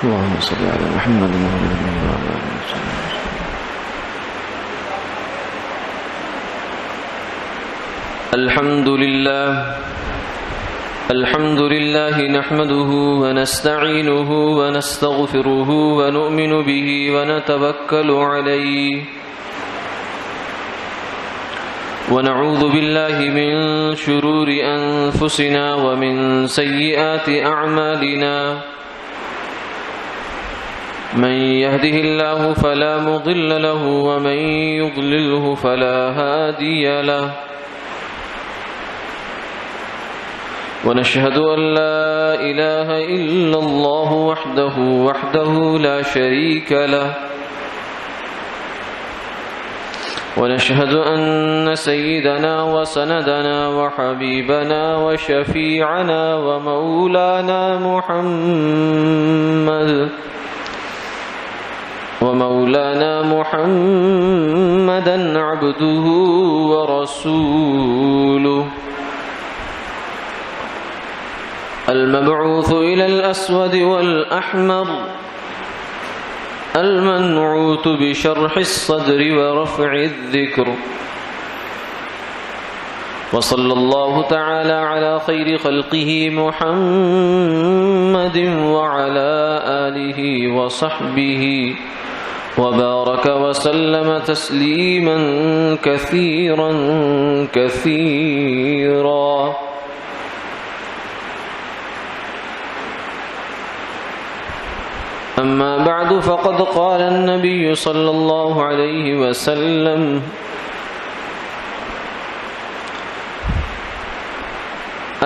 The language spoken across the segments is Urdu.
اللهم صل على محمد وعلى آله وصحبه. الحمد لله نحمده ونستعينه ونستغفره ونؤمن به ونتوكل عليه ونعوذ بالله من شرور أنفسنا ومن سيئات أعمالنا من يهده الله فلا مضل له ومن يضلله فلا هادي له ونشهد أن لا إله إلا الله وحده لا شريك له ونشهد أن سيدنا وسندنا وحبيبنا وشفيعنا ومولانا محمدا عبده ورسوله المبعوث إلى الأسود والأحمر المنعوت بشرح الصدر ورفع الذكر وصلى الله تعالى على خير خلقه محمد وعلى آله وصحبه وبارك وسلم تسليما كثيرا كثيرا. أما بعد فقد قال النبي صلى الله عليه وسلم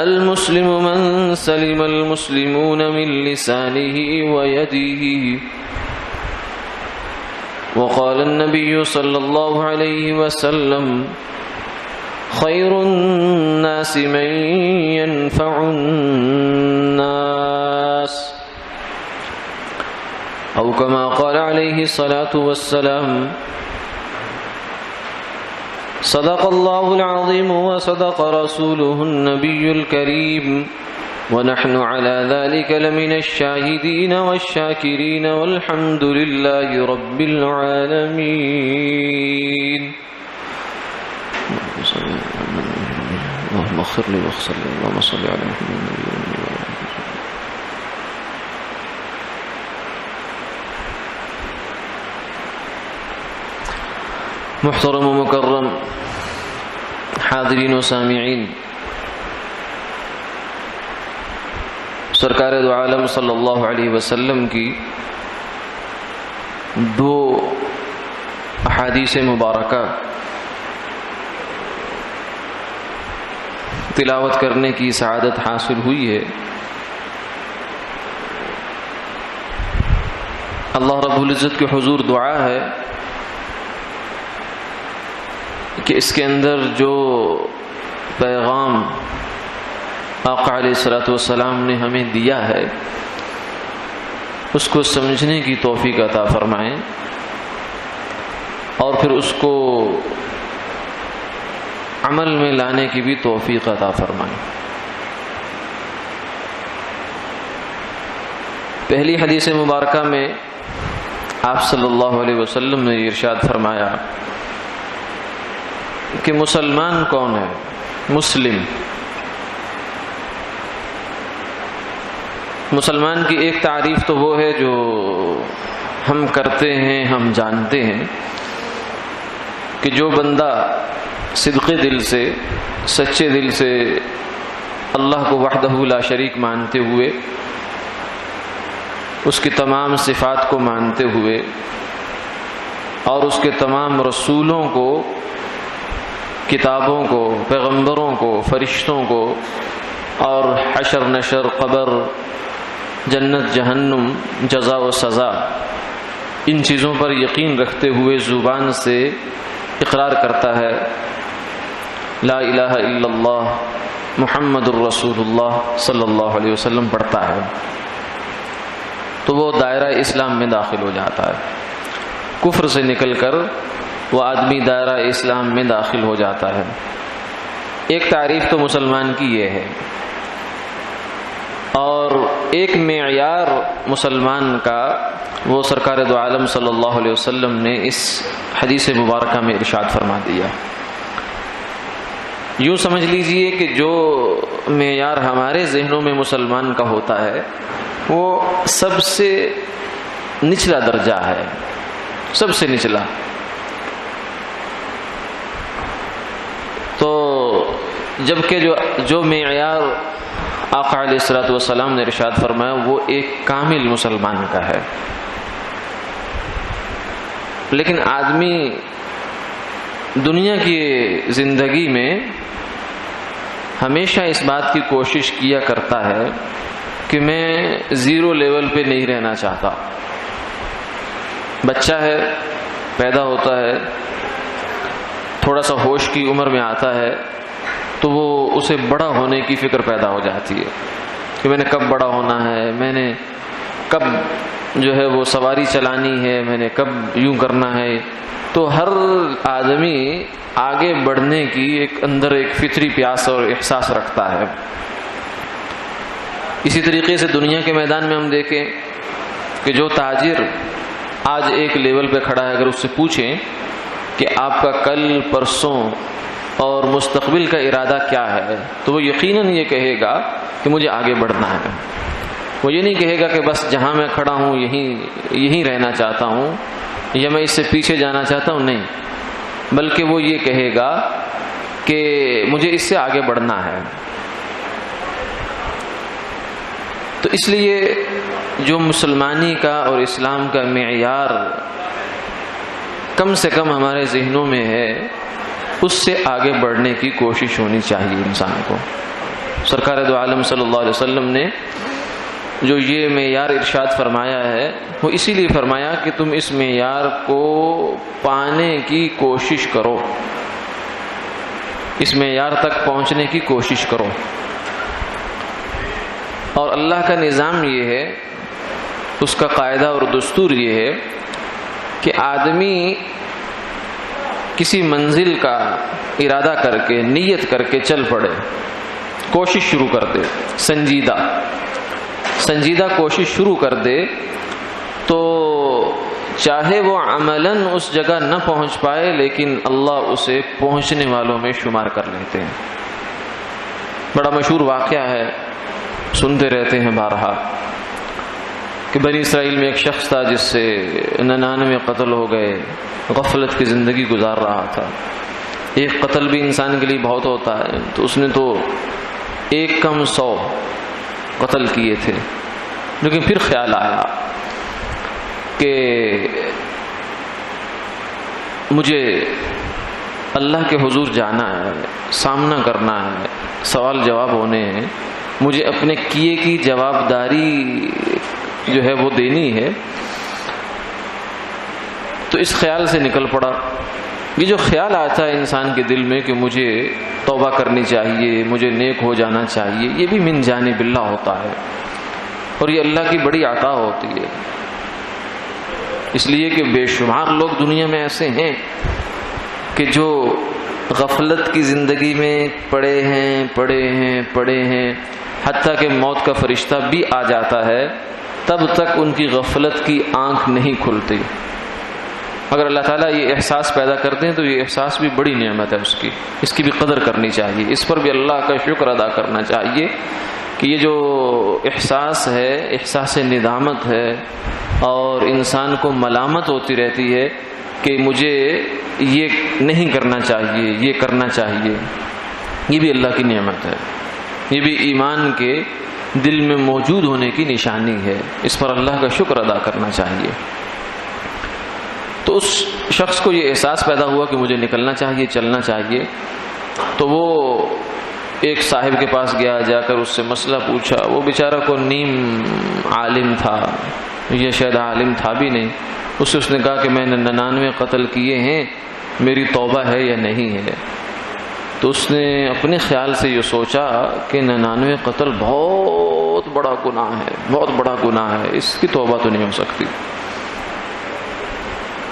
المسلم من سلم المسلمون من لسانه ويده. وقال النبي صلى الله عليه وسلم خير الناس من ينفع الناس أو كما قال عليه الصلاة والسلام. صدق الله العظيم وصدق رسوله النبي الكريم ونحن على ذلك لمن الشاهدين والشاكرين والحمد لله رب العالمين. اللهم اغفر لي واغفر لي. اللهم صل على محمد. محترم و مکرم حاضرین و سامعین، سرکار دو عالم صلی اللہ علیہ وسلم کی دو احادیث مبارکہ تلاوت کرنے کی سعادت حاصل ہوئی ہے. اللہ رب العزت کے حضور دعا ہے کہ اس کے اندر جو پیغام آقا علیہ الصلوۃ والسلام نے ہمیں دیا ہے اس کو سمجھنے کی توفیق عطا فرمائیں اور پھر اس کو عمل میں لانے کی بھی توفیق عطا فرمائیں. پہلی حدیث مبارکہ میں آپ صلی اللہ علیہ وسلم نے ارشاد فرمایا کہ مسلمان کون ہے؟ مسلمان کی ایک تعریف تو وہ ہے جو ہم کرتے ہیں، ہم جانتے ہیں کہ جو بندہ صدق دل سے، سچے دل سے اللہ کو وحدہ لا شریک مانتے ہوئے، اس کی تمام صفات کو مانتے ہوئے اور اس کے تمام رسولوں کو، کتابوں کو، پیغمبروں کو، فرشتوں کو اور حشر نشر، قبر، جنت جہنم، جزا و سزا، ان چیزوں پر یقین رکھتے ہوئے زبان سے اقرار کرتا ہے لا الہ الا اللہ محمد الرسول اللہ صلی اللہ علیہ وسلم پڑھتا ہے، تو وہ دائرہ اسلام میں داخل ہو جاتا ہے. کفر سے نکل کر وہ آدمی دائرہ اسلام میں داخل ہو جاتا ہے. ایک تعریف تو مسلمان کی یہ ہے، اور ایک معیار مسلمان کا وہ سرکار دو عالم صلی اللہ علیہ وسلم نے اس حدیث مبارکہ میں ارشاد فرما دیا۔ یوں سمجھ لیجئے کہ جو معیار ہمارے ذہنوں میں مسلمان کا ہوتا ہے وہ سب سے نچلا درجہ ہے، سب سے نچلا۔ تو جبکہ جو معیار آقا علیہ الصلوۃ والسلام نے ارشاد فرمایا وہ ایک کامل مسلمان کا ہے، لیکن آدمی دنیا کی زندگی میں ہمیشہ اس بات کی کوشش کیا کرتا ہے کہ میں زیرو لیول پہ نہیں رہنا چاہتا۔ بچہ ہے، پیدا ہوتا ہے، تھوڑا سا ہوش کی عمر میں آتا ہے تو وہ اسے بڑا ہونے کی فکر پیدا ہو جاتی ہے کہ میں نے کب بڑا ہونا ہے، میں نے کب جو ہے وہ سواری چلانی ہے، میں نے کب یوں کرنا ہے۔ تو ہر آدمی آگے بڑھنے کی اندر ایک فطری پیاس اور احساس رکھتا ہے۔ اسی طریقے سے دنیا کے میدان میں ہم دیکھیں کہ جو تاجر آج ایک لیول پہ کھڑا ہے، اگر اس سے پوچھیں کہ آپ کا کل پرسوں اور مستقبل کا ارادہ کیا ہے تو وہ یقیناً یہ کہے گا کہ مجھے آگے بڑھنا ہے۔ وہ یہ نہیں کہے گا کہ بس جہاں میں کھڑا ہوں یہیں رہنا چاہتا ہوں یا میں اس سے پیچھے جانا چاہتا ہوں، نہیں، بلکہ وہ یہ کہے گا کہ مجھے اس سے آگے بڑھنا ہے۔ تو اس لیے جو مسلمانی کا اور اسلام کا معیار کم سے کم ہمارے ذہنوں میں ہے اس سے آگے بڑھنے کی کوشش ہونی چاہیے انسان کو۔ سرکار دو عالم صلی اللہ علیہ وسلم نے جو یہ معیار ارشاد فرمایا ہے وہ اسی لیے فرمایا کہ تم اس معیار کو پانے کی کوشش کرو، اس معیار تک پہنچنے کی کوشش کرو۔ اور اللہ کا نظام یہ ہے، اس کا قاعدہ اور دستور یہ ہے کہ آدمی کسی منزل کا ارادہ کر کے، نیت کر کے چل پڑے، کوشش شروع کر دے، سنجیدہ کوشش شروع کر دے، تو چاہے وہ عملاً اس جگہ نہ پہنچ پائے لیکن اللہ اسے پہنچنے والوں میں شمار کر لیتے ہیں۔ بڑا مشہور واقعہ ہے، سنتے رہتے ہیں بارہا، کہ بنی اسرائیل میں ایک شخص تھا جس سے 99 قتل ہو گئے، غفلت کی زندگی گزار رہا تھا۔ ایک قتل بھی انسان کے لیے بہت ہوتا ہے، تو اس نے تو 1 کم 100 قتل کیے تھے، لیکن پھر خیال آیا کہ مجھے اللہ کے حضور جانا ہے، سامنا کرنا ہے، سوال جواب ہونے ہیں، مجھے اپنے کیے کی جواب داری جو ہے وہ دینی ہے۔ تو اس خیال سے نکل پڑا۔ یہ جو خیال آتا ہے انسان کے دل میں کہ مجھے توبہ کرنی چاہیے، مجھے نیک ہو جانا چاہیے، یہ بھی من جانب اللہ ہوتا ہے، اور یہ اللہ کی بڑی عطا ہوتی ہے۔ اس لیے کہ بے شمار لوگ دنیا میں ایسے ہیں کہ جو غفلت کی زندگی میں پڑے ہیں، حتیٰ کہ موت کا فرشتہ بھی آ جاتا ہے تب تک ان کی غفلت کی آنکھ نہیں کھلتی۔ اگر اللہ تعالیٰ یہ احساس پیدا کرتے ہیں تو یہ احساس بھی بڑی نعمت ہے، اس کی بھی قدر کرنی چاہیے، اس پر بھی اللہ کا شکر ادا کرنا چاہیے کہ یہ جو احساس ہے، احساس ندامت ہے، اور انسان کو ملامت ہوتی رہتی ہے کہ مجھے یہ نہیں کرنا چاہیے، یہ کرنا چاہیے، یہ بھی اللہ کی نعمت ہے، یہ بھی ایمان کے دل میں موجود ہونے کی نشانی ہے، اس پر اللہ کا شکر ادا کرنا چاہیے۔ تو اس شخص کو یہ احساس پیدا ہوا کہ مجھے نکلنا چاہیے، چلنا چاہیے، تو وہ ایک صاحب کے پاس گیا، جا کر اس سے مسئلہ پوچھا۔ وہ بیچارہ کو نیم عالم تھا، یہ شاید عالم تھا بھی نہیں۔ اس نے کہا کہ میں نے 99 قتل کیے ہیں، میری توبہ ہے یا نہیں ہے؟ تو اس نے اپنے خیال سے یہ سوچا کہ 99 قتل بہت بڑا گناہ ہے، بہت بڑا گناہ ہے، اس کی توبہ تو نہیں ہو سکتی۔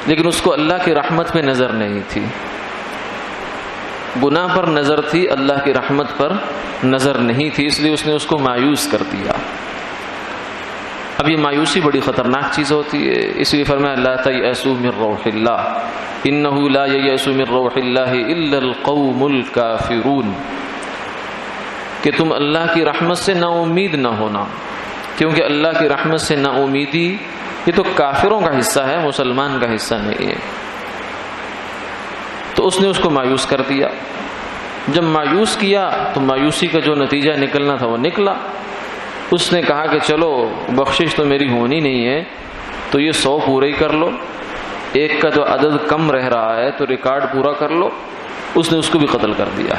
لیکن اس کو اللہ کی رحمت میں نظر نہیں تھی، گناہ پر نظر تھی، اللہ کی رحمت پر نظر نہیں تھی، اس لیے اس نے اس کو مایوس کر دیا۔ اب یہ مایوسی بڑی خطرناک چیز ہوتی ہے، اس لیے فرمایا لا تیأسوا من روح اللہ انہ لا ییأس من روح اللہ الا القوم الکافرون، کہ تم اللہ کی رحمت سے نا امید نہ ہونا، کیونکہ اللہ کی رحمت سے نا امیدی یہ تو کافروں کا حصہ ہے، مسلمان کا حصہ نہیں ہے۔ تو اس نے اس کو مایوس کر دیا، جب مایوس کیا تو مایوسی کا جو نتیجہ نکلنا تھا وہ نکلا۔ اس نے کہا کہ چلو بخشش تو میری ہونی نہیں ہے تو یہ 100 پورے ہی کر لو، ایک کا جو عدد کم رہ رہا ہے تو ریکارڈ پورا کر لو۔ اس نے اس کو بھی قتل کر دیا،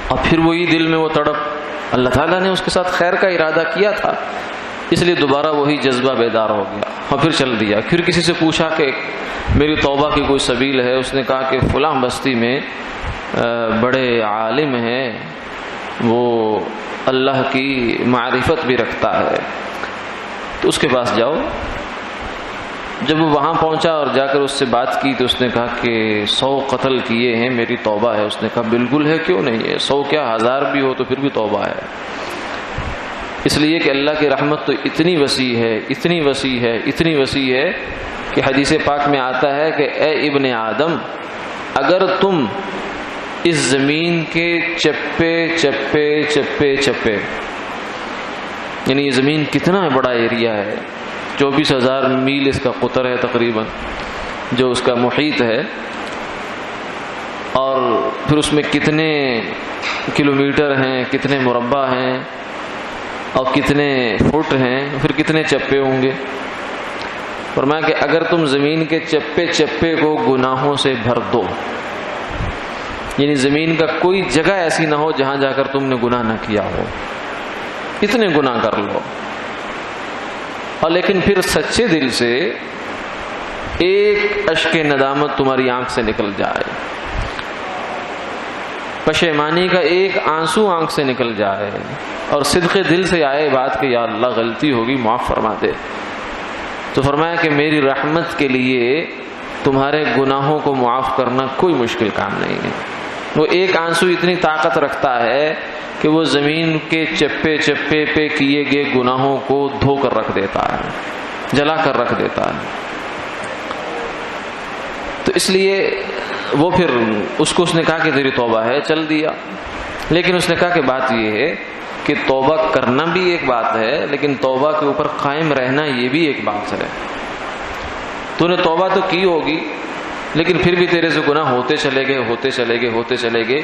اور پھر وہی دل میں وہ تڑپ، اللہ تعالیٰ نے اس کے ساتھ خیر کا ارادہ کیا تھا، اس لیے دوبارہ وہی جذبہ بیدار ہو گیا اور پھر چل دیا۔ پھر کسی سے پوچھا کہ میری توبہ کی کوئی سبیل ہے؟ اس نے کہا کہ فلاں بستی میں بڑے عالم ہیں، وہ اللہ کی معرفت بھی رکھتا ہے، تو اس کے پاس جاؤ۔ جب وہ وہاں پہنچا اور جا کر اس سے بات کی تو اس نے کہا کہ 100 قتل کیے ہیں، میری توبہ ہے۔ اس نے کہا بالکل ہے، کیوں نہیں ہے، 100 کیا 1000 بھی ہو تو پھر بھی توبہ ہے، اس لیے کہ اللہ کی رحمت تو اتنی وسیع ہے، اتنی وسیع ہے، اتنی وسیع ہے کہ حدیث پاک میں آتا ہے کہ اے ابن آدم، اگر تم اس زمین کے چپے چپے چپے چپے، یعنی یہ زمین کتنا بڑا ایریا ہے، 24,000 میل اس کا قطر ہے تقریباً، جو اس کا محیط ہے، اور پھر اس میں کتنے کلومیٹر ہیں، کتنے مربع ہیں، اور کتنے فٹ ہیں، پھر کتنے چپے ہوں گے۔ فرمایا کہ اگر تم زمین کے چپے چپے کو گناہوں سے بھر دو، یعنی زمین کا کوئی جگہ ایسی نہ ہو جہاں جا کر تم نے گناہ نہ کیا ہو، اتنے گناہ کر لو، اور لیکن پھر سچے دل سے ایک اشک ندامت تمہاری آنکھ سے نکل جائے، پشیمانی کا ایک آنسو آنکھ سے نکل جائے، اور صدق دل سے آئے بات کہ یا اللہ غلطی ہوگی معاف فرما دے، تو فرمایا کہ میری رحمت کے لیے تمہارے گناہوں کو معاف کرنا کوئی مشکل کام نہیں ہے۔ وہ ایک آنسو اتنی طاقت رکھتا ہے کہ وہ زمین کے چپے چپے پہ کیے گئے گناہوں کو دھو کر رکھ دیتا ہے، جلا کر رکھ دیتا ہے۔ تو اس لیے وہ پھر اس کو اس نے کہا کہ تیری توبہ ہے، چل دیا، لیکن اس نے کہا کہ بات یہ ہے کہ توبہ کرنا بھی ایک بات ہے، لیکن توبہ کے اوپر قائم رہنا یہ بھی ایک بات ہے۔ تو نے توبہ تو کی ہوگی، لیکن پھر بھی تیرے سے گناہ ہوتے چلے گئے، ہوتے چلے گئے، ہوتے چلے گئے،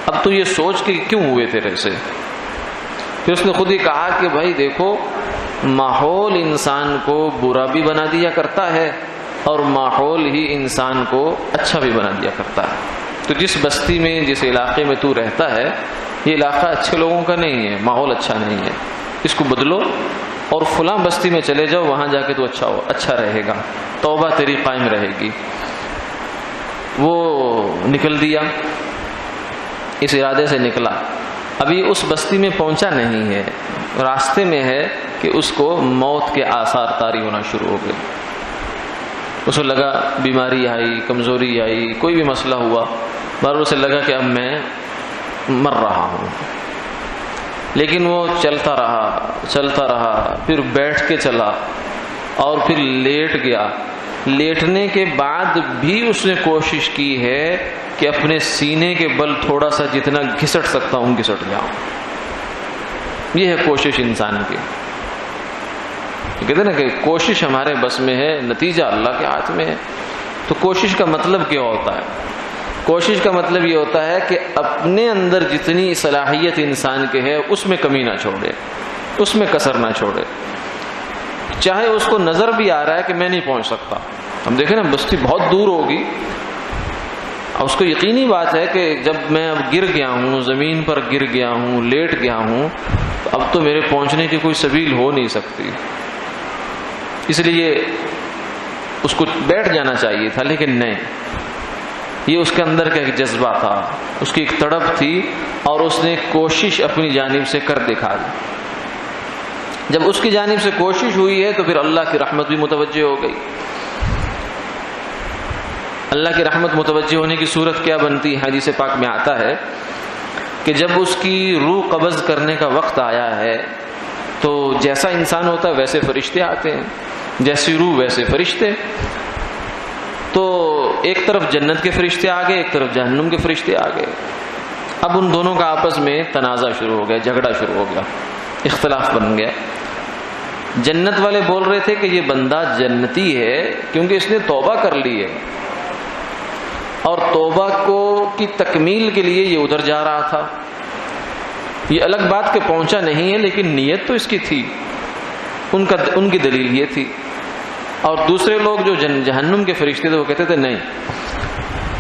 اب تو یہ سوچ کہ کیوں ہوئے تیرے سے۔ پھر اس نے خود ہی کہا کہ بھائی دیکھو، ماحول انسان کو برا بھی بنا دیا کرتا ہے اور ماحول ہی انسان کو اچھا بھی بنا دیا کرتا ہے۔ تو جس بستی میں، جس علاقے میں تو رہتا ہے، یہ علاقہ اچھے لوگوں کا نہیں ہے، ماحول اچھا نہیں ہے، اس کو بدلو اور فلاں بستی میں چلے جاؤ، وہاں جا کے تو اچھا رہے گا، توبہ تیری قائم رہے گی۔ وہ نکل دیا، اس ارادے سے نکلا، ابھی اس بستی میں پہنچا نہیں ہے، راستے میں ہے کہ اس کو موت کے آثار طاری ہونا شروع ہو گئے۔ اس کو لگا بیماری آئی، کمزوری آئی، کوئی بھی مسئلہ ہوا، بار اسے لگا کہ اب میں مر رہا ہوں، لیکن وہ چلتا رہا، پھر بیٹھ کے چلا اور پھر لیٹ گیا۔ لیٹنے کے بعد بھی اس نے کوشش کی ہے کہ اپنے سینے کے بل تھوڑا سا جتنا گھسٹ سکتا ہوں گھسٹ جاؤں۔ یہ ہے کوشش انسان کی، کہتے ہیں نا کہ کوشش ہمارے بس میں ہے، نتیجہ اللہ کے ہاتھ میں ہے۔ تو کوشش کا مطلب کیا ہوتا ہے؟ کوشش کا مطلب یہ ہوتا ہے کہ اپنے اندر جتنی صلاحیت انسان کے ہے اس میں کمی نہ چھوڑے، اس میں کسر نہ چھوڑے، چاہے اس کو نظر بھی آ رہا ہے کہ میں نہیں پہنچ سکتا۔ ہم دیکھیں نا، بستی بہت دور ہوگی، اب اس کو یقینی بات ہے کہ جب میں اب گر گیا ہوں، زمین پر گر گیا ہوں، لیٹ گیا ہوں، اب تو میرے پہنچنے کی کوئی سبیل ہو نہیں سکتی، اس لیے اس کو بیٹھ جانا چاہیے تھا، لیکن نہیں، یہ اس کے اندر کا ایک جذبہ تھا، اس کی ایک تڑپ تھی، اور اس نے کوشش اپنی جانب سے کر دکھا دی۔ جب اس کی جانب سے کوشش ہوئی ہے تو پھر اللہ کی رحمت بھی متوجہ ہو گئی۔ اللہ کی رحمت متوجہ ہونے کی صورت کیا بنتی ہے؟ حدیث پاک میں آتا ہے کہ جب اس کی روح قبض کرنے کا وقت آیا ہے تو جیسا انسان ہوتا ہے ویسے فرشتے آتے ہیں، جیسی روح ویسے فرشتے. تو ایک طرف جنت کے فرشتے آ گئے، ایک طرف جہنم کے فرشتے آ گئے. اب ان دونوں کا آپس میں تنازع شروع ہو گیا، جھگڑا شروع ہو گیا، اختلاف بن گیا. جنت والے بول رہے تھے کہ یہ بندہ جنتی ہے کیونکہ اس نے توبہ کر لی ہے، اور توبہ کی تکمیل کے لیے یہ ادھر جا رہا تھا. یہ الگ بات کہ پہنچا نہیں ہے، لیکن نیت تو اس کی تھی، ان کی دلیل یہ تھی. اور دوسرے لوگ جو جہنم کے فرشتے تھے وہ کہتے تھے نہیں،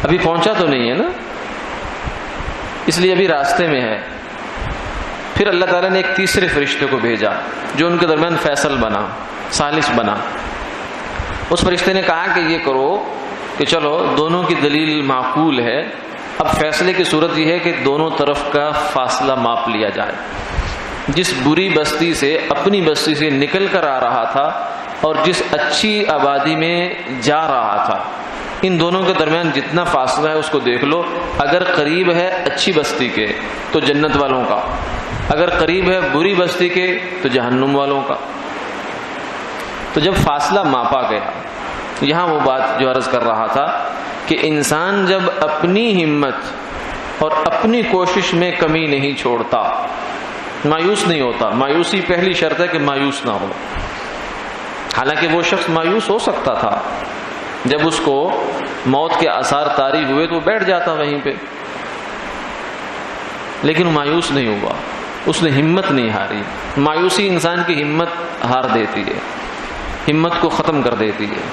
ابھی پہنچا تو نہیں ہے نا، اس لیے ابھی راستے میں ہے. پھر اللہ تعالیٰ نے ایک تیسرے فرشتے کو بھیجا جو ان کے درمیان فیصل بنا، ثالث بنا. اس فرشتے نے کہا کہ یہ کرو کہ چلو دونوں کی دلیل معقول ہے، اب فیصلے کی صورت یہ ہے کہ دونوں طرف کا فاصلہ ماپ لیا جائے. جس بری بستی سے اپنی بستی سے نکل کر آ رہا تھا اور جس اچھی آبادی میں جا رہا تھا، ان دونوں کے درمیان جتنا فاصلہ ہے اس کو دیکھ لو. اگر قریب ہے اچھی بستی کے تو جنت والوں کا، اگر قریب ہے بری بستی کے تو جہنم والوں کا. تو جب فاصلہ ماپا گیا، یہاں وہ بات جو عرض کر رہا تھا کہ انسان جب اپنی ہمت اور اپنی کوشش میں کمی نہیں چھوڑتا، مایوس نہیں ہوتا. مایوسی پہلی شرط ہے کہ مایوس نہ ہو. حالانکہ وہ شخص مایوس ہو سکتا تھا، جب اس کو موت کے آثار طاری ہوئے تو بیٹھ جاتا وہیں پہ، لیکن مایوس نہیں ہوا، اس نے ہمت نہیں ہاری. مایوسی انسان کی ہمت ہار دیتی ہے، ہمت کو ختم کر دیتی ہے.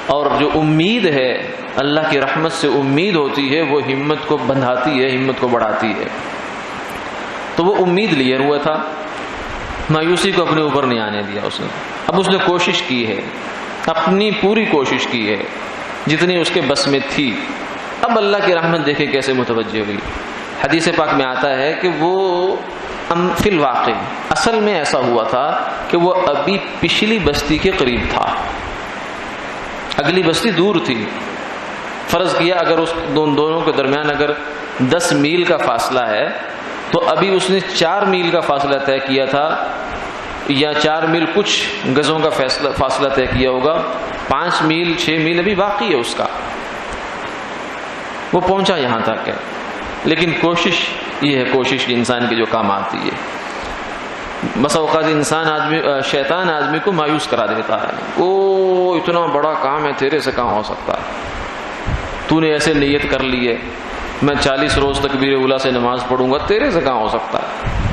اور جو امید ہے، اللہ کی رحمت سے امید ہوتی ہے، وہ ہمت کو بندھاتی ہے، ہمت کو بڑھاتی ہے. تو وہ امید لیے ہوئے تھا، مایوسی کو اپنے اوپر نہیں آنے دیا اس نے. اب اس نے کوشش کی ہے، اپنی پوری کوشش کی ہے جتنی اس کے بس میں تھی. اب اللہ کی رحمت دیکھے کیسے متوجہ ہوئی. حدیث پاک میں آتا ہے کہ وہ فی الواقع اصل میں ایسا ہوا تھا کہ وہ ابھی پچھلی بستی کے قریب تھا، اگلی بستی دور تھی. فرض کیا اگر اس دونوں کے درمیان اگر 10 میل کا فاصلہ ہے تو ابھی اس نے 4 میل کا فاصلہ طے کیا تھا، یا 4 میل کچھ گزوں کا فاصلہ طے کیا ہوگا. 5 میل 6 میل ابھی باقی ہے اس کا. وہ پہنچا یہاں تک ہے، لیکن کوشش یہ ہے، کوشش انسان کی جو کام آتی ہے. بس اوقات شیطان آدمی کو مایوس کرا دیتا ہے. او اتنا بڑا کام ہے، تیرے سے کہاں ہو سکتا ہے، تو نے ایسے نیت کر لی ہے، میں 40 روز تکبیر اولیٰ سے نماز پڑھوں گا، تیرے سے کہاں ہو سکتا ہے،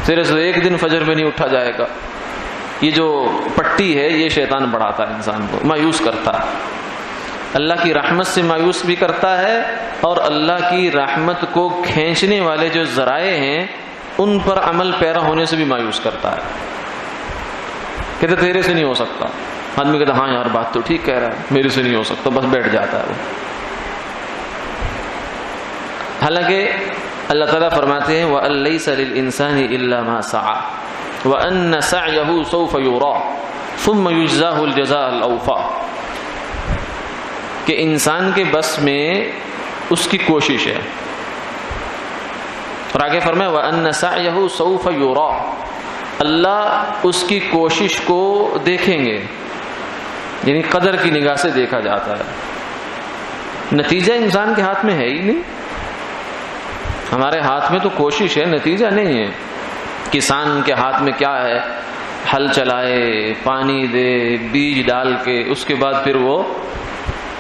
تیرے سے ایک دن فجر میں نہیں اٹھا جائے گا. یہ جو پٹی ہے یہ شیطان بڑھاتا ہے، انسان کو مایوس کرتا ہے. اللہ کی رحمت سے مایوس بھی کرتا ہے، اور اللہ کی رحمت کو کھینچنے والے جو ذرائع ہیں ان پر عمل پیرا ہونے سے بھی مایوس کرتا ہے. کہتے تیرے سے نہیں ہو سکتا. آدمی کہتا ہاں یار بات تو ٹھیک کہہ رہا ہے، میرے سے نہیں ہو سکتا، بس بیٹھ جاتا ہے وہ. حالانکہ اللہ تعالیٰ فرماتے ہیں وَأَن لَّيْسَ لِلْإِنسَانِ إِلَّا مَا سَعَىٰ وَأَنَّ سَعْيَهُ سَوْفَ يُرَىٰ ثُمَّ يُجْزَاهُ الْجَزَاءَ الْأَوْفَىٰ، کہ انسان کے بس میں اس کی کوشش ہے. اور آگے فرمایا وَأَنَّ سَعْيَهُ سَوْفَ يُرَىٰ، اللہ اس کی کوشش کو دیکھیں گے، یعنی قدر کی نگاہ سے دیکھا جاتا ہے. نتیجہ انسان کے ہاتھ میں ہے ہی نہیں. ہمارے ہاتھ میں تو کوشش ہے، نتیجہ نہیں ہے. کسان کے ہاتھ میں کیا ہے، ہل چلائے، پانی دے، بیج ڈال کے، اس کے بعد پھر وہ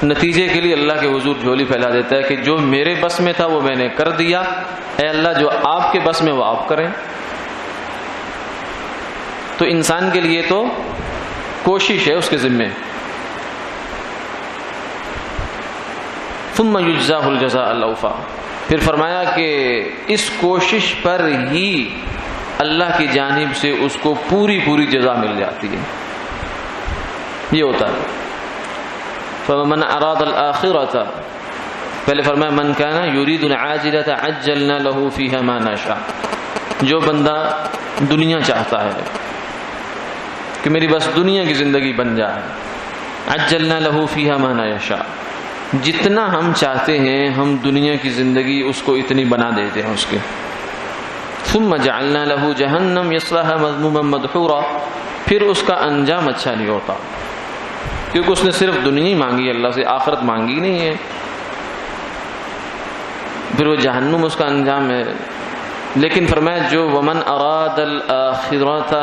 نتیجے کے لیے اللہ کے حضور جھولی پھیلا دیتا ہے کہ جو میرے بس میں تھا وہ میں نے کر دیا، اے اللہ جو آپ کے بس میں وہ آپ کریں. تو انسان کے لیے تو کوشش ہے اس کے ذمے. ثم یجزاہ الجزاء الاوفیٰ، پھر فرمایا کہ اس کوشش پر ہی اللہ کی جانب سے اس کو پوری جزا مل جاتی ہے. یہ ہوتا ہے. فمن اراد الآخرة، پہلے فرمایا من کان یرید العاجلة عجلنا له فیہا ما نشاء، جو بندہ دنیا چاہتا ہے کہ میری بس دنیا کی زندگی بن جائے، عجلنا له فیہا ما نشاء، جتنا ہم چاہتے ہیں ہم دنیا کی زندگی اس کو اتنی بنا دیتے ہیں اس کے. ثم جعلنا له جہنم یصلاها مذموما مدحورا، پھر اس کا انجام اچھا نہیں ہوتا، کیونکہ اس نے صرف دنیا ہی مانگی اللہ سے، آخرت مانگی نہیں ہے، پھر وہ جہنم اس کا انجام ہے۔ لیکن فرمایا جو ومن اراد الآخرۃ،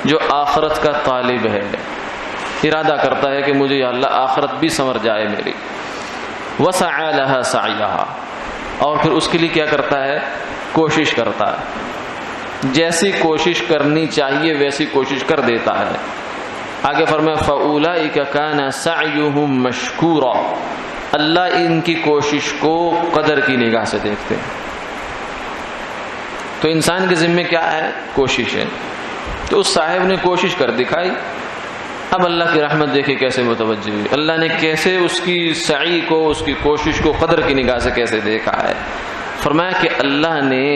جو آخرت کا طالب ہے، ارادہ کرتا ہے کہ مجھے یا اللہ آخرت بھی سنور جائے میری، وسعى لها سعيها، اور پھر اس کے لیے کیا کرتا ہے؟ کوشش کرتا ہے، جیسی کوشش کرنی چاہیے ویسی کوشش کر دیتا ہے۔ آگے فرمایا فَأُولَئِكَ كَانَ سَعْيُهُمْ مَشْكُورًا، اللہ ان کی کوشش کو قدر کی نگاہ سے دیکھتے ہیں۔ تو انسان کے ذمے کیا ہے؟ کوشش ہے۔ تو اس صاحب نے کوشش کر دکھائی، اب اللہ کی رحمت دیکھے کیسے متوجہ ہوئی، اللہ نے کیسے اس کی سعی کو، اس کی کوشش کو قدر کی نگاہ سے کیسے دیکھا ہے۔ فرمایا کہ اللہ نے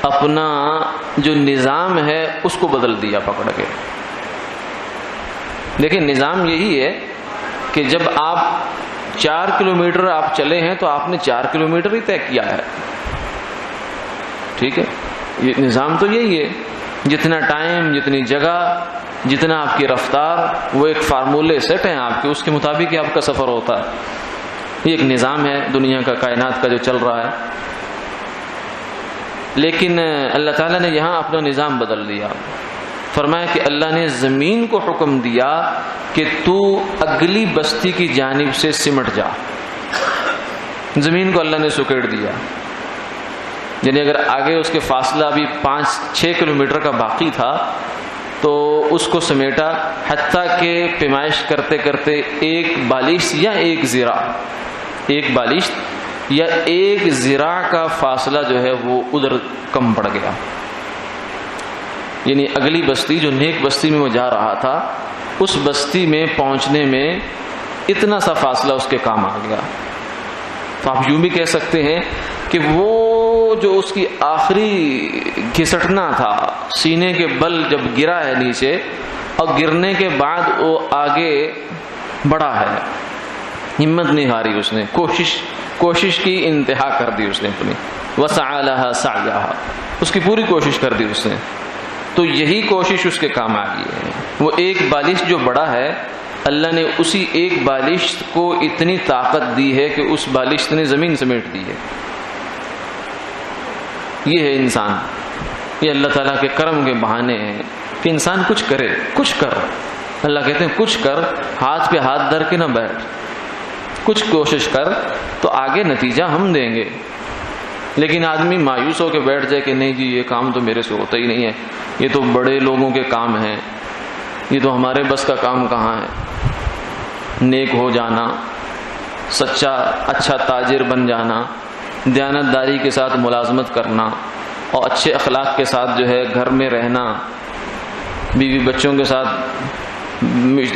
اپنا جو نظام ہے اس کو بدل دیا پکڑ کے۔ لیکن نظام یہی ہے کہ جب آپ 4 کلومیٹر آپ چلے ہیں تو آپ نے 4 کلومیٹر ہی طے کیا ہے، ٹھیک ہے، یہ نظام تو یہی ہے، جتنا ٹائم، جتنی جگہ، جتنا آپ کی رفتار، وہ ایک فارمولے سیٹ ہیں آپ کے، اس کے مطابق ہی آپ کا سفر ہوتا ہے۔ یہ ایک نظام ہے دنیا کا، کائنات کا جو چل رہا ہے۔ لیکن اللہ تعالیٰ نے یہاں اپنا نظام بدل دیا، فرمایا کہ اللہ نے زمین کو حکم دیا کہ تو اگلی بستی کی جانب سے سمٹ جا، زمین کو اللہ نے سکیڑ دیا، یعنی اگر آگے اس کے فاصلہ ابھی 5-6 کلومیٹر کا باقی تھا تو اس کو سمیٹا، حتیٰ کہ پیمائش کرتے کرتے ایک بالش یا ایک ذراع کا فاصلہ جو ہے وہ ادھر کم پڑ گیا، یعنی اگلی بستی جو نیک بستی میں وہ جا رہا تھا اس بستی میں پہنچنے میں اتنا سا فاصلہ اس کے کام آ گیا۔ تو آپ یوں بھی کہہ سکتے ہیں کہ وہ جو اس کی آخری گھسٹنا تھا، سینے کے بل جب گرا ہے نیچے، اور گرنے کے بعد وہ آگے بڑھا ہے، ہمت نہیں ہاری، اس نے کوشش کی انتہا کر دی اس نے اپنی، وسعى لها سعيها، اس کی پوری کوشش کر دی اس نے۔ تو یہی کوشش اس کے کام آ گئی ہے۔ وہ ایک بالش جو بڑا ہے، اللہ نے اسی ایک بالش کو اتنی طاقت دی ہے کہ اس بالش نے زمین سمیٹ دی ہے۔ یہ ہے انسان، یہ اللہ تعالیٰ کے کرم کے بہانے ہیں کہ انسان کچھ کرے، کچھ کر، اللہ کہتے ہیں کچھ کر، ہاتھ پہ ہاتھ دھر کے نہ بیٹھ، کچھ کوشش کر تو آگے نتیجہ ہم دیں گے۔ لیکن آدمی مایوس ہو کے بیٹھ جائے کہ نہیں جی یہ کام تو میرے سے ہوتا ہی نہیں ہے، یہ تو بڑے لوگوں کے کام ہیں، یہ تو ہمارے بس کا کام کہاں ہے۔ نیک ہو جانا، سچا اچھا تاجر بن جانا، دیانت داری کے ساتھ ملازمت کرنا، اور اچھے اخلاق کے ساتھ جو ہے گھر میں رہنا، بیوی بچوں کے ساتھ،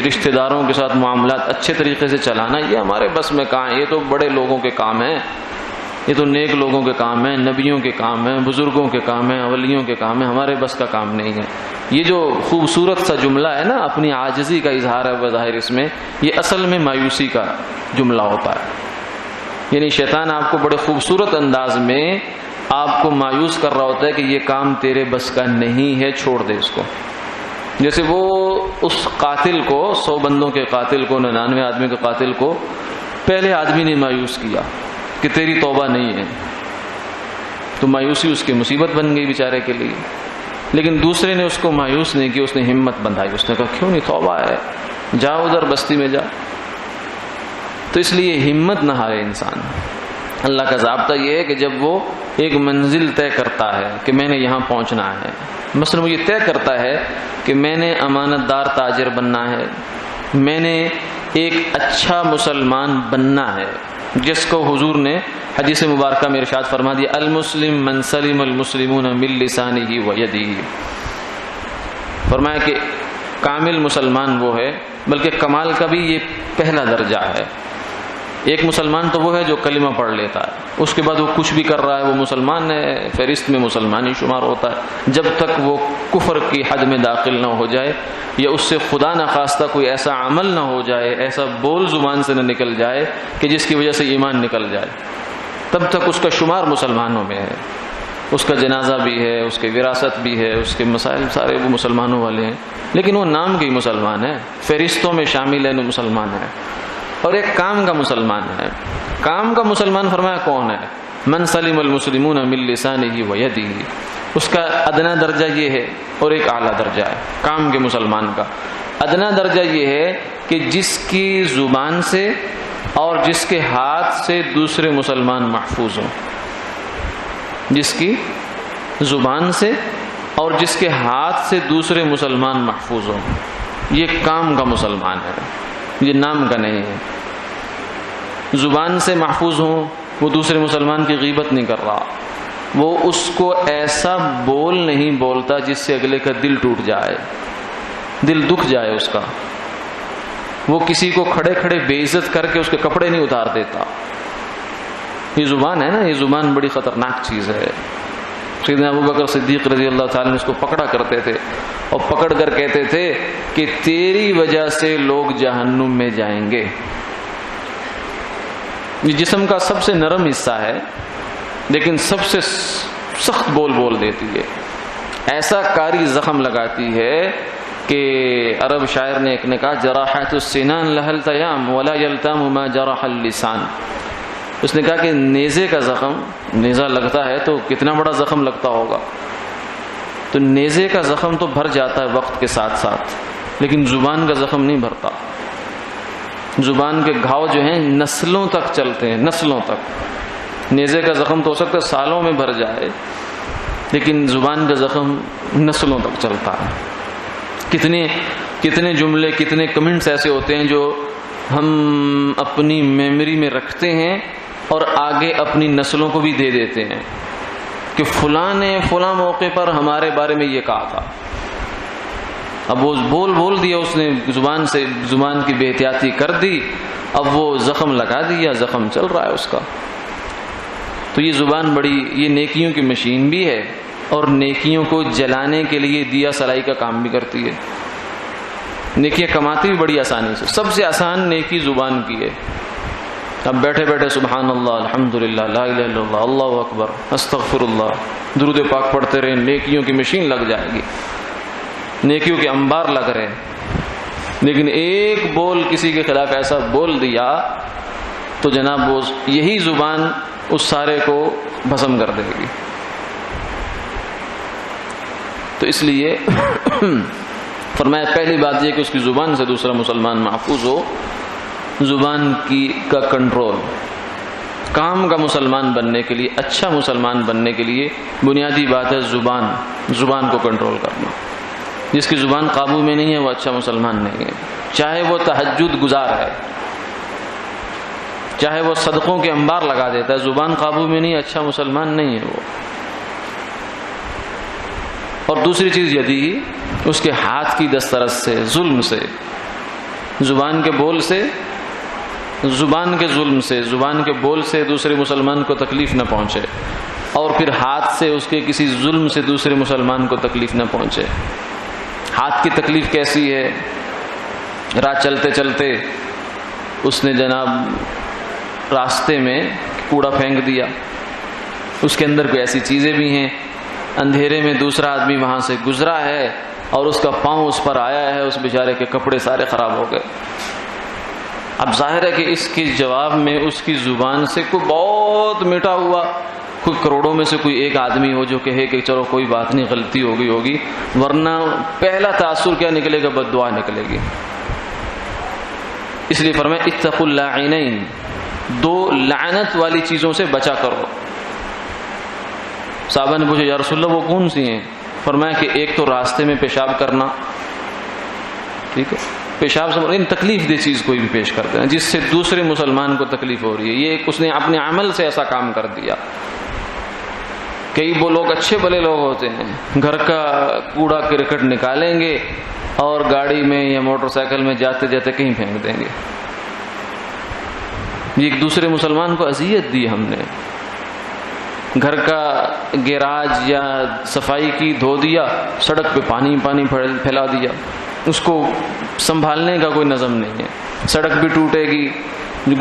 رشتہ داروں کے ساتھ معاملات اچھے طریقے سے چلانا، یہ ہمارے بس میں کہاں ہے، یہ تو بڑے لوگوں کے کام ہیں، یہ تو نیک لوگوں کے کام ہیں، نبیوں کے کام ہیں، بزرگوں کے کام ہیں، اولیوں کے کام ہیں، ہمارے بس کا کام نہیں ہے۔ یہ جو خوبصورت سا جملہ ہے نا، اپنی عاجزی کا اظہار ہے بظاہر، اس میں یہ اصل میں مایوسی کا جملہ ہوتا ہے۔ یعنی شیطان آپ کو بڑے خوبصورت انداز میں آپ کو مایوس کر رہا ہوتا ہے کہ یہ کام تیرے بس کا نہیں ہے، چھوڑ دے اس کو۔ جیسے وہ اس قاتل کو، 100 بندوں کے قاتل کو، 99 آدمی کے قاتل کو پہلے آدمی نے مایوس کیا کہ تیری توبہ نہیں ہے، تو مایوسی اس کی مصیبت بن گئی بیچارے کے لیے۔ لیکن دوسرے نے اس کو مایوس نہیں کیا، اس نے ہمت بندھائی، اس نے کہا کیوں نہیں، توبہ ہے، جا ادھر بستی میں جا۔ تو اس لیے ہمت نہ ہارے انسان۔ اللہ کا ضابطہ یہ ہے کہ جب وہ ایک منزل طے کرتا ہے کہ میں نے یہاں پہنچنا ہے، مثلا وہ یہ طے کرتا ہے کہ میں نے امانت دار تاجر بننا ہے، میں نے ایک اچھا مسلمان بننا ہے، جس کو حضور نے حدیث مبارکہ میں ارشاد فرما دیا المسلم من سلم المسلمون من لسانہ و یدہ، فرمایا کہ کامل مسلمان وہ ہے، بلکہ کمال کا بھی یہ پہلا درجہ ہے۔ ایک مسلمان تو وہ ہے جو کلمہ پڑھ لیتا ہے، اس کے بعد وہ کچھ بھی کر رہا ہے، وہ مسلمان ہے، فہرست میں مسلمان ہی شمار ہوتا ہے، جب تک وہ کفر کی حد میں داخل نہ ہو جائے، یا اس سے خدا نخواستہ کوئی ایسا عمل نہ ہو جائے، ایسا بول زبان سے نہ نکل جائے کہ جس کی وجہ سے ایمان نکل جائے، تب تک اس کا شمار مسلمانوں میں ہے۔ اس کا جنازہ بھی ہے، اس کی وراثت بھی ہے، اس کے مسائل سارے وہ مسلمانوں والے ہیں، لیکن وہ نام کے ہی مسلمان ہے، فہرستوں میں شامل ہے، مسلمان ہے۔ اور ایک کام کا مسلمان ہے۔ کام کا مسلمان فرمایا کون ہے؟ من سلم المسلمون من لسانہ و یدہ، اس کا ادنا درجہ یہ ہے، اور ایک اعلیٰ درجہ ہے کام کے مسلمان کا۔ ادنا درجہ یہ ہے کہ جس کی زبان سے اور جس کے ہاتھ سے دوسرے مسلمان محفوظ ہوں، جس کی زبان سے اور جس کے ہاتھ سے دوسرے مسلمان محفوظ ہوں، یہ کام کا مسلمان ہے، یہ نام کا نہیں ہے۔ زبان سے محفوظ ہوں، وہ دوسرے مسلمان کی غیبت نہیں کر رہا، وہ اس کو ایسا بول نہیں بولتا جس سے اگلے کا دل ٹوٹ جائے، دل دکھ جائے اس کا، وہ کسی کو کھڑے کھڑے بے عزت کر کے اس کے کپڑے نہیں اتار دیتا۔ یہ زبان ہے نا، یہ زبان بڑی خطرناک چیز ہے۔ سیدنا ابوبکر صدیق رضی اللہ تعالیٰ اس کو پکڑا کرتے تھے اور پکڑ کر کہتے تھے کہ تیری وجہ سے لوگ جہنم میں جائیں گے۔ یہ جسم کا سب سے نرم حصہ ہے، لیکن سب سے سخت بول دیتی ہے، ایسا کاری زخم لگاتی ہے کہ عرب شاعر نے ایک نے کہا جراحت السنان لها التیام ولا یلتام ما جرح اللسان۔ اس نے کہا کہ نیزے کا زخم، نیزہ لگتا ہے تو کتنا بڑا زخم لگتا ہوگا، تو نیزے کا زخم تو بھر جاتا ہے وقت کے ساتھ ساتھ، لیکن زبان کا زخم نہیں بھرتا۔ زبان کے گھاؤ جو ہیں نسلوں تک چلتے ہیں، نسلوں تک۔ نیزے کا زخم تو ہو سکتا ہے سالوں میں بھر جائے، لیکن زبان کا زخم نسلوں تک چلتا ہے۔ کتنے جملے، کتنے کمنٹس ایسے ہوتے ہیں جو ہم اپنی میموری میں رکھتے ہیں اور آگے اپنی نسلوں کو بھی دے دیتے ہیں کہ فلاں نے فلاں موقع پر ہمارے بارے میں یہ کہا تھا۔ اب وہ بول دیا اس نے، زبان کی بے احتیاطی کر دی، اب وہ زخم لگا دیا، زخم چل رہا ہے اس کا۔ تو یہ زبان بڑی، یہ نیکیوں کی مشین بھی ہے اور نیکیوں کو جلانے کے لیے دیا سلائی کا کام بھی کرتی ہے۔ نیکیاں کماتی بھی بڑی آسانی سے، سب سے آسان نیکی زبان کی ہے۔ اب بیٹھے بیٹھے سبحان اللہ، الحمدللہ، لا الہ الا اللہ، اللہ اکبر، استغفر اللہ، درود پاک پڑھتے رہے، نیکیوں کی مشین لگ جائے گی، نیکیوں کے انبار لگ رہے ہیں۔ لیکن ایک بول کسی کے خلاف ایسا بول دیا تو جناب وہ یہی زبان اس سارے کو بھسم کر دے گی۔ تو اس لیے فرمایا پہلی بات یہ کہ اس کی زبان سے دوسرا مسلمان محفوظ ہو، زبان کا کنٹرول۔ کام کا مسلمان بننے کے لیے، اچھا مسلمان بننے کے لیے بنیادی بات ہے زبان کو کنٹرول کرنا۔ جس کی زبان قابو میں نہیں ہے وہ اچھا مسلمان نہیں ہے، چاہے وہ تہجد گزار ہے، چاہے وہ صدقوں کے انبار لگا دیتا ہے، زبان قابو میں نہیں، اچھا مسلمان نہیں ہے وہ۔ اور دوسری چیز یدی، اس کے ہاتھ کی دسترس سے، ظلم سے، زبان کے بول سے، زبان کے ظلم سے، زبان کے بول سے دوسرے مسلمان کو تکلیف نہ پہنچے، اور پھر ہاتھ سے اس کے کسی ظلم سے دوسرے مسلمان کو تکلیف نہ پہنچے۔ ہاتھ کی تکلیف کیسی ہے؟ راہ چلتے چلتے اس نے جناب راستے میں کوڑا پھینک دیا، اس کے اندر کوئی ایسی چیزیں بھی ہیں، اندھیرے میں دوسرا آدمی وہاں سے گزرا ہے اور اس کا پاؤں اس پر آیا ہے، اس بیچارے کے کپڑے سارے خراب ہو گئے۔ اب ظاہر ہے کہ اس کے جواب میں اس کی زبان سے کوئی بہت مٹا ہوا، کوئی کروڑوں میں سے کوئی ایک آدمی ہو جو کہے کہ چلو کوئی بات نہیں، غلطی ہوگی، ورنہ پہلا تاثر کیا نکلے گا؟ بد دعا نکلے گی۔ اس لیے فرمایا اتقوا اللاعنین، دو لعنت والی چیزوں سے بچا کرو۔ صحابہ نے پوچھا یا رسول اللہ وہ کون سی ہیں؟ فرمایا کہ ایک تو راستے میں پیشاب کرنا، ٹھیک ہے، پیشاب سے ان تکلیف دہ چیز کوئی بھی پیش کر دینا جس سے دوسرے مسلمان کو تکلیف ہو رہی ہے، یہ اس نے اپنے عمل سے ایسا کام کر دیا۔ کئی وہ لوگ اچھے بھلے لوگ ہوتے ہیں، گھر کا کوڑا کرکٹ نکالیں گے اور گاڑی میں یا موٹر سائیکل میں جاتے جاتے کہیں پھینک دیں گے۔ یہ ایک دوسرے مسلمان کو اذیت دی ہم نے۔ گھر کا گیراج یا صفائی کی دھو دیا، سڑک پہ پانی پھیلا دیا، اس کو سنبھالنے کا کوئی نظم نہیں ہے، سڑک بھی ٹوٹے گی،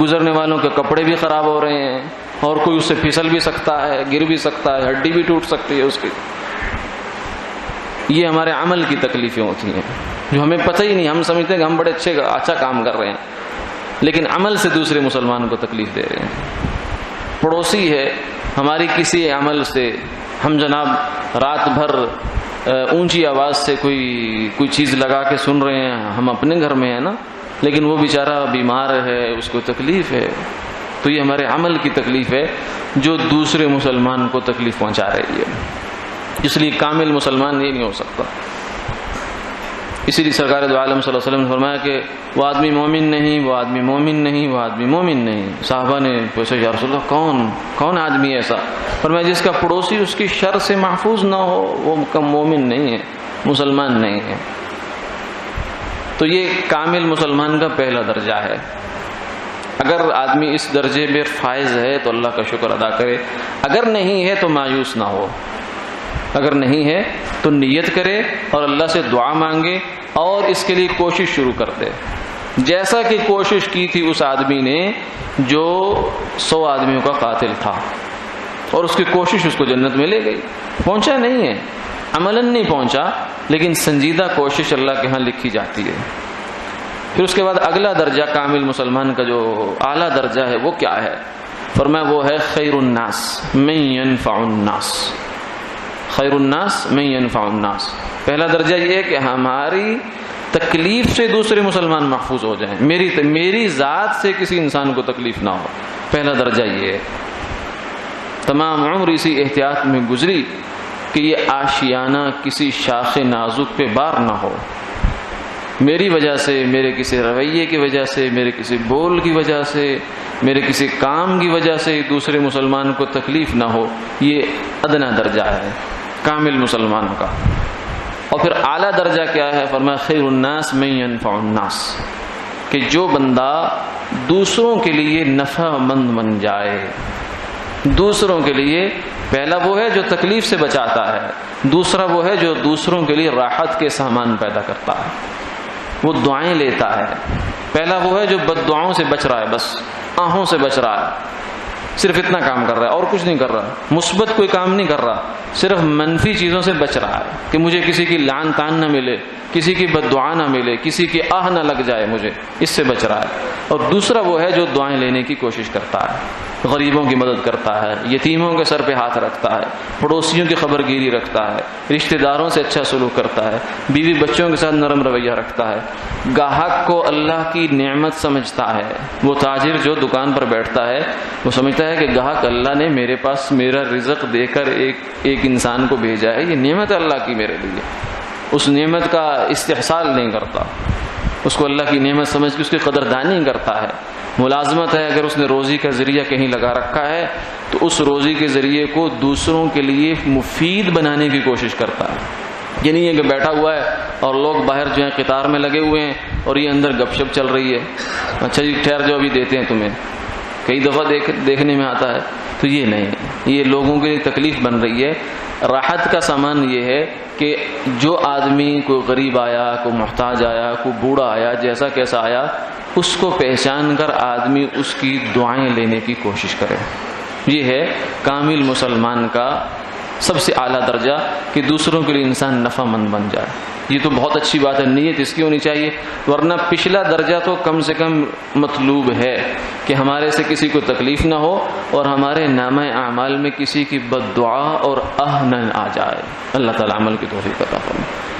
گزرنے والوں کے کپڑے بھی خراب ہو رہے ہیں، اور کوئی اس سے پھسل بھی سکتا ہے، گر بھی سکتا ہے، ہڈی بھی ٹوٹ سکتی ہے اس کی۔ یہ ہمارے عمل کی تکلیفیں ہوتی ہیں جو ہمیں پتہ ہی نہیں، ہم سمجھتے ہیں کہ ہم بڑے اچھا کام کر رہے ہیں، لیکن عمل سے دوسرے مسلمان کو تکلیف دے رہے ہیں۔ پڑوسی ہے ہماری کسی عمل سے، ہم جناب رات بھر اونچی آواز سے کوئی چیز لگا کے سن رہے ہیں، ہم اپنے گھر میں ہیں نا، لیکن وہ بیچارہ بیمار ہے، اس کو تکلیف ہے، تو یہ ہمارے عمل کی تکلیف ہے جو دوسرے مسلمان کو تکلیف پہنچا رہی ہے۔ اس لیے کامل مسلمان یہ نہیں ہو سکتا۔ اسی لیے سرکار دو عالم صلی اللہ علیہ وسلم نے فرمایا کہ وہ آدمی مومن نہیں، وہ آدمی مومن نہیں، وہ آدمی مومن نہیں۔ صحابہ نے پوچھا یا رسول اللہ کون آدمی ایسا؟ فرمایا جس کا پڑوسی اس کی شر سے محفوظ نہ ہو وہ مومن نہیں ہے، مسلمان نہیں ہے۔ تو یہ کامل مسلمان کا پہلا درجہ ہے۔ اگر آدمی اس درجے میں فائز ہے تو اللہ کا شکر ادا کرے، اگر نہیں ہے تو مایوس نہ ہو، اگر نہیں ہے تو نیت کرے اور اللہ سے دعا مانگے اور اس کے لیے کوشش شروع کر دے، جیسا کہ کوشش کی تھی اس آدمی نے جو 100 آدمیوں کا قاتل تھا، اور اس کی کوشش اس کو جنت میں لے گئی۔ پہنچا نہیں ہے، عملاً نہیں پہنچا، لیکن سنجیدہ کوشش اللہ کے ہاں لکھی جاتی ہے۔ پھر اس کے بعد اگلا درجہ کامل مسلمان کا جو اعلیٰ درجہ ہے وہ کیا ہے؟ فرمایا وہ ہے خیر الناس من ينفع الناس، خیر الناس من ينفع الناس۔ پہلا درجہ یہ ہے کہ ہماری تکلیف سے دوسرے مسلمان محفوظ ہو جائیں، میری ذات سے کسی انسان کو تکلیف نہ ہو، پہلا درجہ یہ ہے۔ تمام عمر اسی احتیاط میں گزری کہ یہ آشیانہ کسی شاخ نازک پہ بار نہ ہو، میری وجہ سے، میرے کسی رویے کی وجہ سے، میرے کسی بول کی وجہ سے، میرے کسی کام کی وجہ سے دوسرے مسلمان کو تکلیف نہ ہو۔ یہ ادنا درجہ ہے کامل مسلمان کا۔ اور پھر اعلیٰ درجہ کیا ہے؟ فرمایا خیر الناس من ينفع الناس، کہ جو بندہ دوسروں کے لیے نفع مند بن جائے، دوسروں کے لیے، پہلا وہ ہے جو تکلیف سے بچاتا ہے، دوسرا وہ ہے جو دوسروں کے لیے راحت کے سامان پیدا کرتا ہے، وہ دعائیں لیتا ہے۔ پہلا وہ ہے جو بد دعاؤں سے بچ رہا ہے، بس آہوں سے بچ رہا ہے، صرف اتنا کام کر رہا ہے اور کچھ نہیں کر رہا، مثبت کوئی کام نہیں کر رہا، صرف منفی چیزوں سے بچ رہا ہے کہ مجھے کسی کی لعن طعن نہ ملے، کسی کی بد دعا نہ ملے، کسی کی آہ نہ لگ جائے، مجھے اس سے بچ رہا ہے۔ اور دوسرا وہ ہے جو دعائیں لینے کی کوشش کرتا ہے، غریبوں کی مدد کرتا ہے، یتیموں کے سر پہ ہاتھ رکھتا ہے، پڑوسیوں کی خبر گیری رکھتا ہے، رشتہ داروں سے اچھا سلوک کرتا ہے، بیوی بچوں کے ساتھ نرم رویہ رکھتا ہے، گاہک کو اللہ کی نعمت سمجھتا ہے۔ وہ تاجر جو دکان پر بیٹھتا ہے وہ سمجھتا ہے کہ گاہک اللہ نے میرے پاس میرا رزق دے کر ایک انسان کو بھیجا ہے، یہ نعمت ہے اللہ کی میرے لیے، اس نعمت کا استحصال نہیں کرتا، اس کو اللہ کی نعمت سمجھ کے اس کی قدردانی کرتا ہے۔ ملازمت ہے، اگر اس نے روزی کا ذریعہ کہیں لگا رکھا ہے تو اس روزی کے ذریعے کو دوسروں کے لیے مفید بنانے کی کوشش کرتا ہے۔ یہ نہیں ہے کہ بیٹھا ہوا ہے اور لوگ باہر جو ہیں قطار میں لگے ہوئے ہیں اور یہ اندر گپ شپ چل رہی ہے، اچھا جی ٹھہر جاؤ ابھی دیتے ہیں تمہیں، کئی دفعہ دیکھنے میں آتا ہے۔ تو یہ نہیں، یہ لوگوں کے لیے تکلیف بن رہی ہے۔ راحت کا سامان یہ ہے کہ جو آدمی، کوئی غریب آیا، کوئی محتاج آیا، کوئی بوڑھا آیا، جیسا کیسا آیا، اس کو پہچان کر آدمی اس کی دعائیں لینے کی کوشش کرے۔ یہ ہے کامل مسلمان کا سب سے اعلیٰ درجہ کہ دوسروں کے لیے انسان نفع مند بن جائے۔ یہ تو بہت اچھی بات ہے، نیت اس کی ہونی چاہیے، ورنہ پچھلا درجہ تو کم سے کم مطلوب ہے کہ ہمارے سے کسی کو تکلیف نہ ہو اور ہمارے نامہ اعمال میں کسی کی بد دعا اور آہ نہ آ جائے۔ اللہ تعالیٰ عمل کی توفیق عطا فرمائے۔